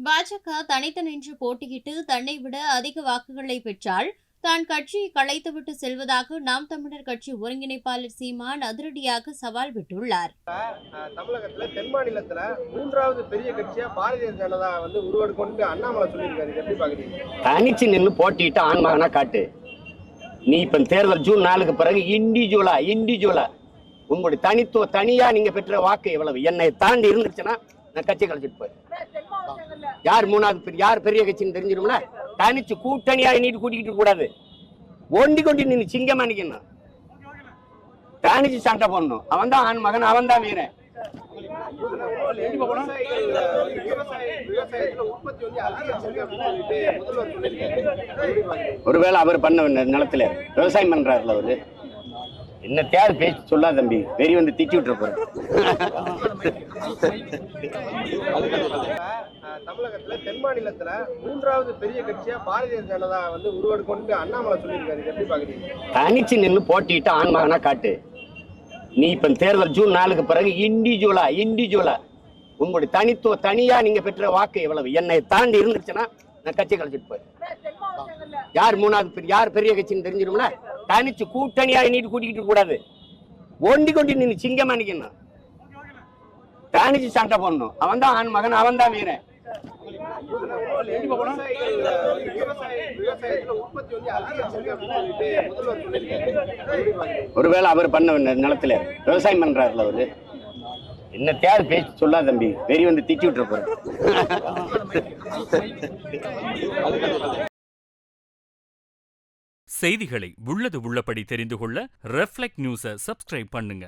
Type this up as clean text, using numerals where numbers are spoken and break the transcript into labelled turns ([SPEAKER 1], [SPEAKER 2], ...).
[SPEAKER 1] பாஜக தனித்து நின்று போட்டியிட்டு தன்னை விட அதிக வாக்குகளை பெற்றால் தான் கட்சியை கலைத்துவிட்டு செல்வதாக நாம் தமிழர் கட்சி ஒருங்கிணைப்பாளர் சீமான் அதிரடியாக சவால் விட்டுள்ளார்.
[SPEAKER 2] தமிழகத்துல தென் மாநிலத்துல மூன்றாவது பெரிய கட்சியா பாரதிய ஜனதா உருவெடுக்கொண்டு அண்ணாமலை சொல்லியிருக்காரு. எப்படி பாக்குறீங்க?
[SPEAKER 3] தனிச்சு நின்று போட்டிட்டு ஆன்மகனா காட்டு. நீ இப்ப தேர்தல் ஜூன் 4க்கு பிறகு இண்டிவிஜுவலா உங்களுடைய தனித்துவ தனியா நீங்க பெற்ற வாக்கு எவ்வளவு என்னை தாண்டி இருந்துச்சுன்னா நான் கட்சி கழிச்சிட்டு போய் யார் மூணாவது யார் பெரிய கட்சின்னு தெரிஞ்சிடும்ல. தனிச்சு கூட்டணியா நீட்டு கூட்டிக்கிட்டு கூடாது. ஒண்டி கொண்டு நின்று சிங்கமா நிக்கணும். தனிச்சு சண்டை போடணும். அவன் தான் ஆண் மகன், அவன் தான் வீரன். ஒருவேளை அவர் பண்ண நிலத்துல விவசாயம் பண்றாருல அவரு என்ன தேவை பேச்சு சொல்லாத தம்பி, வெறி வந்து திட்டி விட்டுற போற.
[SPEAKER 2] தமிழகத்துல தென் மாநிலத்துல மூன்றாவது பெரிய கட்சியா பாரதிய ஜனதா உருவெடுக்கொண்டு அண்ணாமலை சொல்லியிருக்காரு. எப்படி பாக்குறீங்க?
[SPEAKER 3] தனிச்சு நின்று போட்டிட்டு ஆன்மகனா காட்டு. நீ இப்ப தேர்தல் ஜூன் 4க்கு பிறகு இண்டிவிஜுவலா உங்களுடைய தனித்துவ தனியா நீங்க பெற்ற வாக்கு எவ்வளவு என்னை தாண்டி இருந்துச்சுன்னா நான் கட்சி கழிச்சிட்டு போய் யார் மூணாவது யார் பெரிய கட்சின்னு தெரிஞ்சிடும்ல. தனிச்சு கூட்டணியா நீட்டு கூட்டிக்கிட்டு கூடாது. ஒண்டி கொண்டு நின்று சிங்கமா நிக்கணும். தனிச்சு சண்டை போடணும். அவன் தான் ஆண் மகன், அவன் தான் வீரன். ஒருவேளை அவர் பண்ண நிலத்துல விவசாயம் பண்றாருல அவரு என்ன தேவை பேச்சு சொல்லாத தம்பி, வெறி வந்து திட்டி விட்டுற போற.
[SPEAKER 4] செய்திகளை உள்ளது உள்ளபடி தெரிந்து கொள்ள ரெஃப்ளெக்ட் நியூஸை சப்ஸ்கிரைப் பண்ணுங்க.